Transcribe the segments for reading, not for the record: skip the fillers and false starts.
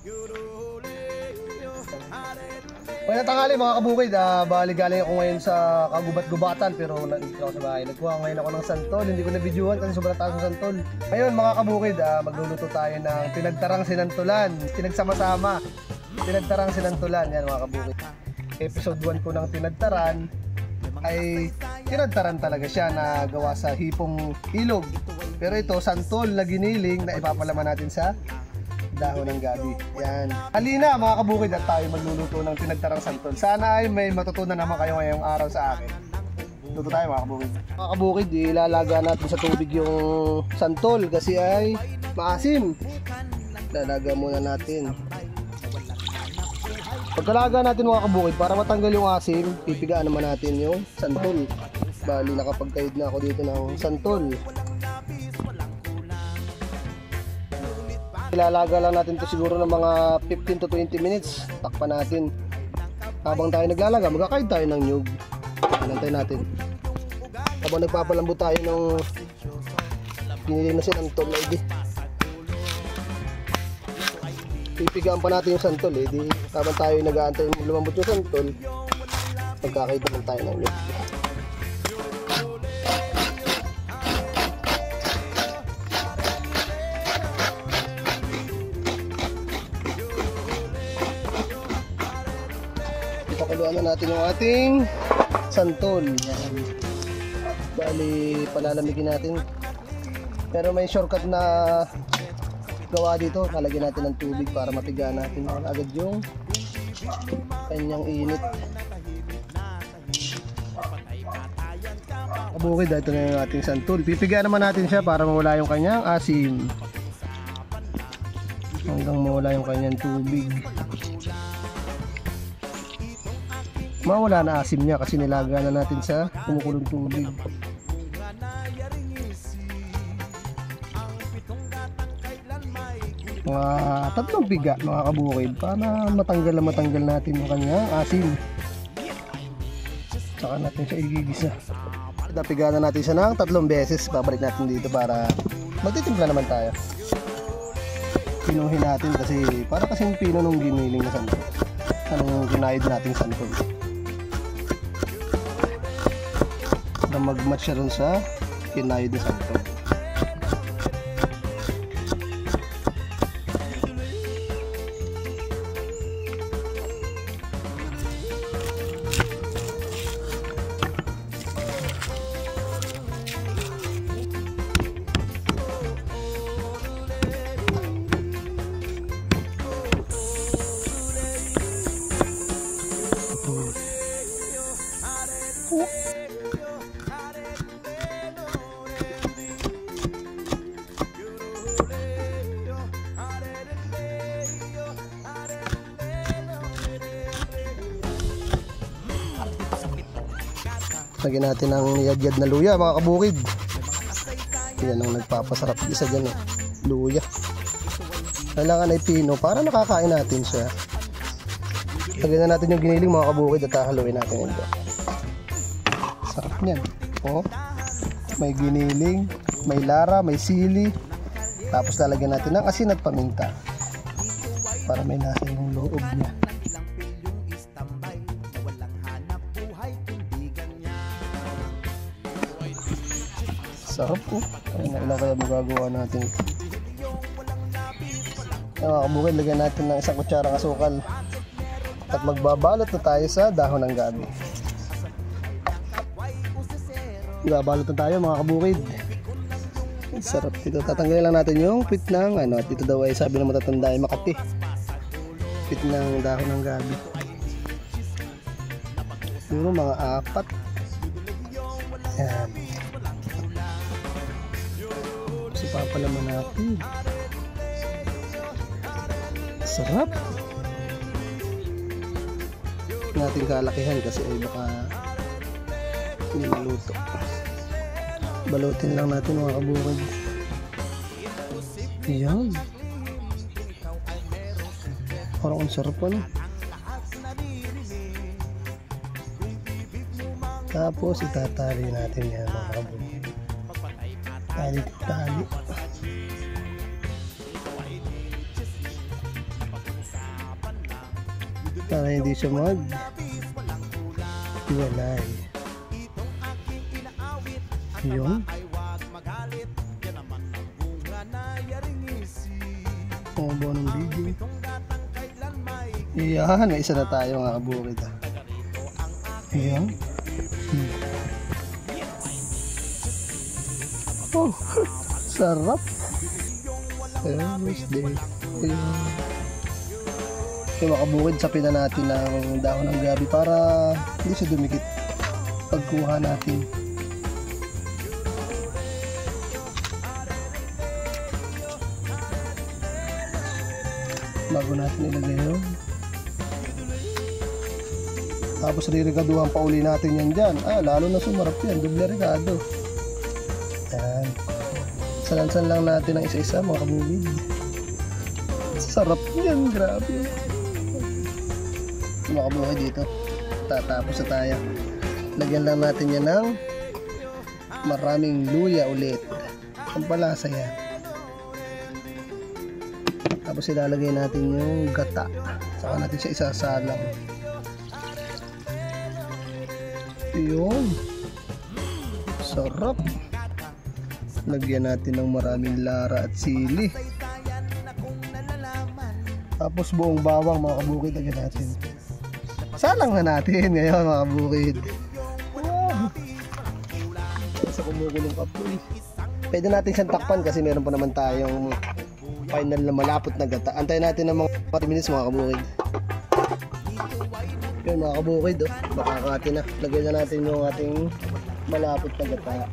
Magandang tanghali mga kabukid, bali galing ako ngayon sa kagubat-gubatan pero nandito ako sa bahay. Nagkuha ngayon ako ng santol, hindi ko na-videoan kasi sobrang taas ng santol. Ngayon mga kabukid, magluluto tayo ng pinagtarang sinantulan, pinagsama-sama. Pinagtarang sinantulan, yan mga kabukid. Episode 1 ko ng pinagtaran ay pinagtaran talaga siya na gawa sa hipong ilog. Pero ito, santol na giniling na ipapalaman natin sa dahon ng gabi. Yan. Halina mga kabukid at tayo magluluto ng pinagtarang santol. Sana ay may matutunan naman kayo ngayong araw sa akin. Luto tayo mga kabukid. Mga kabukid, ilalaga natin sa tubig yung santol kasi ay maasim. Lalaga muna natin. Pagkalaga natin mga kabukid, para matanggal yung asim, pipigaan naman natin yung santol. Bali nakapagkayod na ako dito ng santol. Ilalaga lang natin to siguro ng mga 15 to 20 minutes. Takpan natin. Habang tayo naglalaga, magkakaid tayo ng nyug. Hinantay natin. Habang nagpapalambot tayo ng pinili na sinantol na hindi. Pipigaan pa natin yung santol eh. Di, habang tayo nag-aantay lumambot yung santol, magkakaid naman tayo ng nyug. Pakuluan na natin yung ating santol. Yan. Bali, palalamigin natin. Pero may shortcut na gawa dito. Lalagyan natin ng tubig para mapigaan natin agad yung kanyang init. Kabukid, ito na yung ating santol. Pipigaan naman natin siya para mawala yung kanyang asim. Hanggang mawala yung kanyang tubig. Mawala na asim niya kasi nilaga na natin sa kumukulong tubig. Mga 3 biga mga kabukid para matanggal natin yung kanyang asim. Saka natin siya igigisa. Piga na natin siya ng 3 beses. Babalik natin dito para magtitimpla naman tayo. Pinuhin natin kasi para kasing pino nung giniling na santol. Anong ginayad nating santol. Na mag-match siya rin sa kinayod na santol. Lagyan natin ang yagyad na luya mga kabukid. Yan ang nagpapasarap isa dyan eh. Luya. Kailangan ay pino para nakakain natin siya. Lagyan na natin yung giniling mga kabukid at haluin natin ito. Sarap niyan. Oh, may giniling, may lara, may sili. Tapos lalagyan natin ng asin at paminta para may nasa yung loob niya. Sarap po. Ilan kaya magagawa natin. Mga kabukid, lagyan natin ng 1 kutsarang asukal. At magbabalot na tayo sa dahon ng gabi. Magbabalot na tayo mga kabukid. Sarap dito. Tatanggalin lang natin yung pit ng at dito daw ay sabi ng matatanda ay Makati. Pit ng dahon ng gabi. Siguro mga 4. Yan. Papalaman natin. Sarap. Natin kalakihan kasi ay baka hindi maluto. Balutin lang natin mga kabukid. Ayan. Parang ang sarap ano. Tapos itatali natin yan mga kabukid. Tali. para hindi siya hiwalay. Yun. Pumaba ng video. Iyan, may isa na tayo mga kabukid. Ayan. Oh, sarap. Ayan, ayan. Yung mga kabukid, sapin na natin ng dahon ng gabi para hindi siya dumikit pagkuha natin. Bago natin ilagay yun. Tapos ririkaduhan pa uli natin yan dyan. Lalo na sumarap yan, doble rikado. Yan. Salansan lang natin ang isa-isa mga kabukid. Sarap yan, grabe. Mga kabukid dito. Tatapos na tayo. Lagyan lang natin yan ng maraming luya ulit. Ang palasa yan. Tapos ilalagay natin yung gata. Saka natin siya isasalang. Yun. Sarap. Lagyan natin ng maraming lara at sili. Tapos buong bawang mga kabukid lagyan natin. Salang na natin ngayon mga kabukid. Wow. Sa kumukulong kapoy. Pwede natin siyang takpan kasi meron pa naman tayong final na malapot na gata. Antayin natin ng mga 40 minutes mga kabukid. Yun mga kabukid, makakati na. Lagyan na natin yung ating malapot na gata.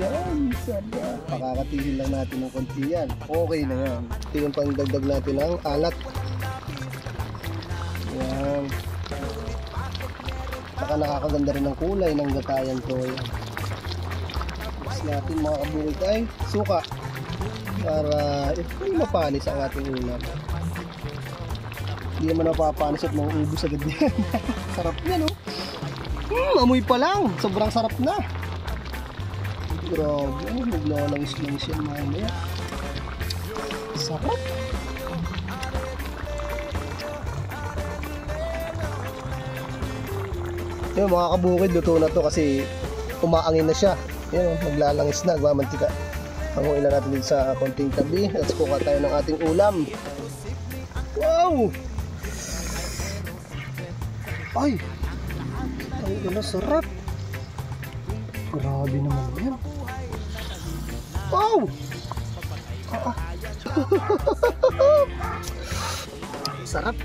Yan, sarap. Pakakatihin lang natin ng konti yan. Okay na yan. Ito yung pangdagdag natin ng alat. Yan. Saka nakakaganda rin ng kulay ng gatayan to. Yan. Tapos natin mga kabukid ay suka. Para mapanis ang ating ulam. Hindi naman napapanis at mauubos agad yan. Sarap yan, oh. Amoy pa lang. Sobrang sarap na. Grabe. Maglalangis-langis yan mamaya. Sarap. Yung mga kabukid, luto na to kasi umaangin na siya. Yan, maglalangis na. Nagmamantika. Hanguin lang natin dito sa konting tabi. Let's kuha tayo ng ating ulam. Wow! Ay! Ay, gano'n sarap. Grabe naman yan. Wow! Sarap.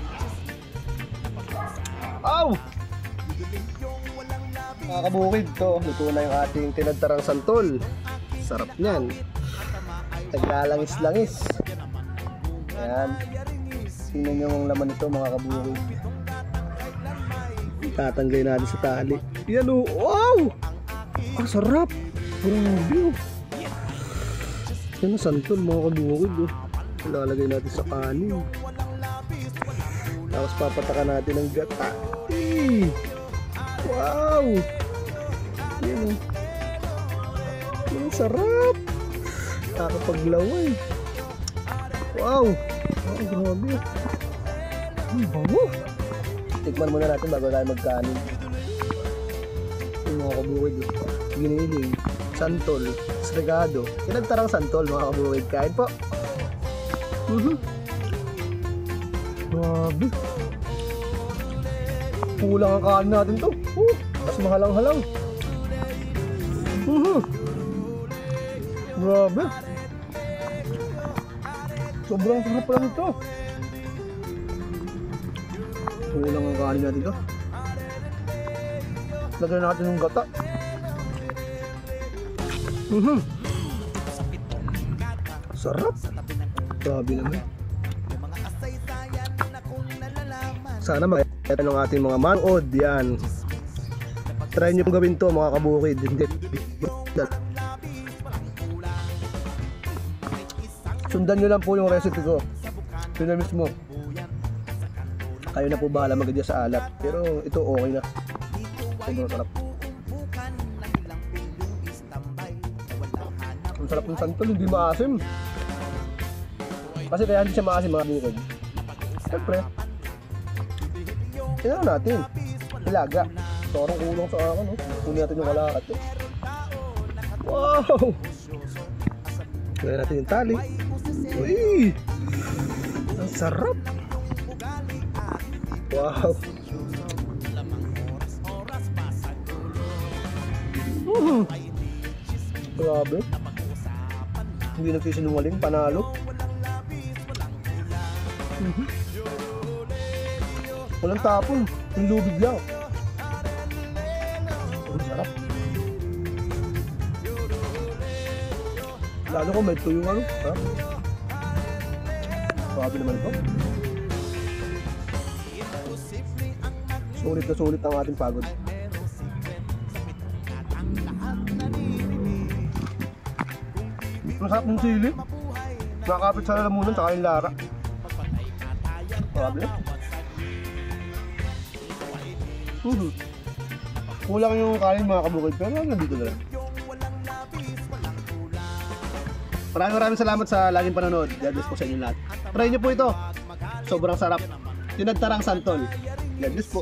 Wow! Mga kabukid to, luto na yung ating tinagtarang santol. Sarap niyan. Naglalangis-langis. Ayan. Tingnan yung laman nito mga kabukid. Tatanggay natin sa tali. Yan o. Wow! Sarap. Grabe. Yan ang santol mga kabukid. Ilalagay natin sa kanin. Tapos papatakan natin ng gata. Wow! Yan o. Ang sarap. Nakakapaglaway. Wow. Oh, grabe. Ang bango. Tikman muna natin bago tayo magkanin. Yung mga kabukid. Giniling. Santol. Sregado. Tinagtarang santol mga kabukid. Kain po. Grabe. Kulang ang kanin natin to. Mas mahalang-halang. Grabe. Sobrang sarap pala nito. Kulang ang kanin natin to. Lagyan natin yung gata. Sarap. Grabe naman. Sana makita ng ating mga manood. Yan. Try nyo gawin to mga kabukid. Sundan nyo lang po yung recipe ko. Yun na mismo. Kayo na po bahala mag-adjust sa alat. Pero ito okay na. Sobrang sarap. Ang sarap ng santol, hindi maasim. Kasi kaya hindi siya maasim mga bukid. Siyempre, Tignan natin. Ilaga. Sorong kulong sa akin, oh. Kunin natin yung kalakat, eh. Wow! Kunin natin yung tali. Uy! Ang sarap! Wow! Grabe. Hindi nagsisinungaling, panalo. Walang tapon, yung lubig lang. Ang sarap. Lalo ko may tuyo ano, ha? Grabe naman ito. Sulit na sulit ang ating pagod. Masarap ng sili. Nakakapit sa lalamunan tsaka yung lara. Grabe. Kulang yung kanin mga kabukid pero nandito na lang. Maraming salamat sa laging panonood. God bless po sa inyo lahat. Try nyo po ito. Sobrang sarap. Tinagtarang santol. God bless po.